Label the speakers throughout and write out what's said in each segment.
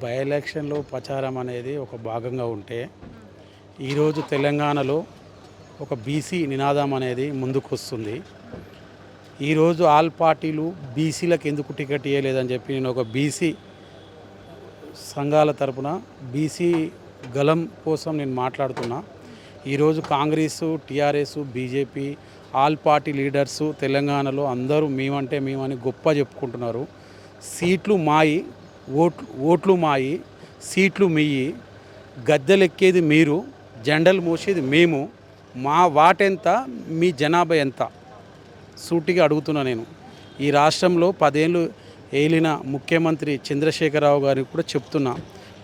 Speaker 1: By ఎలక్షన్లో ప్రచారం అనేది ఒక భాగంగా ఉంటే ఈరోజు తెలంగాణలో ఒక బీసీ నినాదం అనేది ముందుకు వస్తుంది. ఈరోజు ఆల్ పార్టీలు బీసీలకు ఎందుకు టికెట్ ఇవ్వలేదని చెప్పి నేను ఒక బీసీ సంఘాల తరపున బీసీ గలం కోసం నేను మాట్లాడుతున్నా. ఈరోజు Congress, TRS, BJP all party leaders తెలంగాణలో అందరూ మేమంటే మేమని గొప్ప చెప్పుకుంటున్నారు. సీట్లు మాయి, ఓట్లు మాయి, సీట్లు మీయి, గద్దెలెక్కేది మీరు, జెండలు మోసేది మేము, మా వాటెంత, మీ జనాభా ఎంత సూటిగా అడుగుతున్నా. నేను ఈ రాష్ట్రంలో 10 ఏళ్ళు ఏలిన ముఖ్యమంత్రి చంద్రశేఖరరావు గారికి కూడా చెప్తున్నా,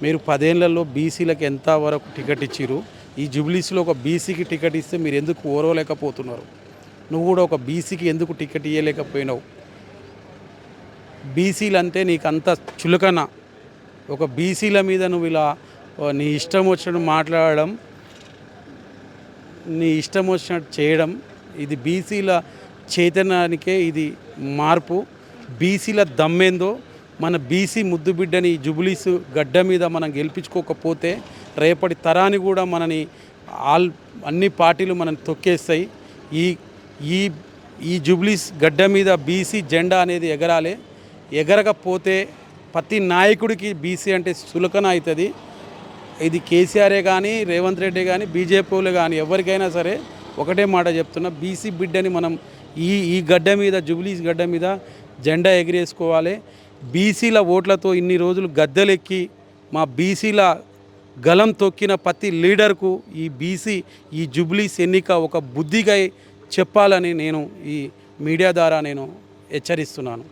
Speaker 1: మీరు 10 ఏళ్లలో బీసీలకు ఎంత వరకు టికెట్ ఇచ్చిరు? ఈ జూబ్లీస్లో ఒక బీసీకి టికెట్ ఇస్తే మీరు ఎందుకు ఓరవలేకపోతున్నారు? నువ్వు కూడా ఒక బీసీకి ఎందుకు టికెట్ ఇవ్వలేకపోయినావు? బీసీలు అంటే నీకు అంత చులకన. ఒక బీసీల మీద నువ్వు ఇలా నీ ఇష్టం వచ్చినట్టు మాట్లాడడం, నీ ఇష్టం వచ్చినట్టు చేయడం, ఇది బీసీల చైతన్యానికే ఇది మార్పు. బీసీల దమ్మేందో, మన బీసీ ముద్దు బిడ్డని జూబ్లీస్ గడ్డ మీద మనం గెలిపించుకోకపోతే రేపటి తరాన్ని కూడా మనని అన్ని పార్టీలు మనం తొక్కేస్తాయి. ఈ ఈ జూబ్లీస్ గడ్డ మీద బీసీ జెండా అనేది ఎగరాలి. ఎగరకపోతే ప్రతి నాయకుడికి బీసీ అంటే సులకన అవుతుంది. ఇది కేసీఆరే కానీ, రేవంత్ రెడ్డి కానీ, బీజేపీలు కానీ ఎవరికైనా సరే ఒకటే మాట చెప్తున్నా, బీసీ బిడ్డని మనం ఈ గడ్డ మీద, జూబ్లీస్ గడ్డ మీద జెండా ఎగిరేసుకోవాలి. బీసీల ఓట్లతో ఇన్ని రోజులు గద్దెలెక్కి మా బీసీల గలం తొక్కిన ప్రతి లీడర్కు ఈ జూబ్లీస్ ఎన్నిక ఒక బుద్ధిగా చెప్పాలని నేను ఈ మీడియా ద్వారా నేను హెచ్చరిస్తున్నాను.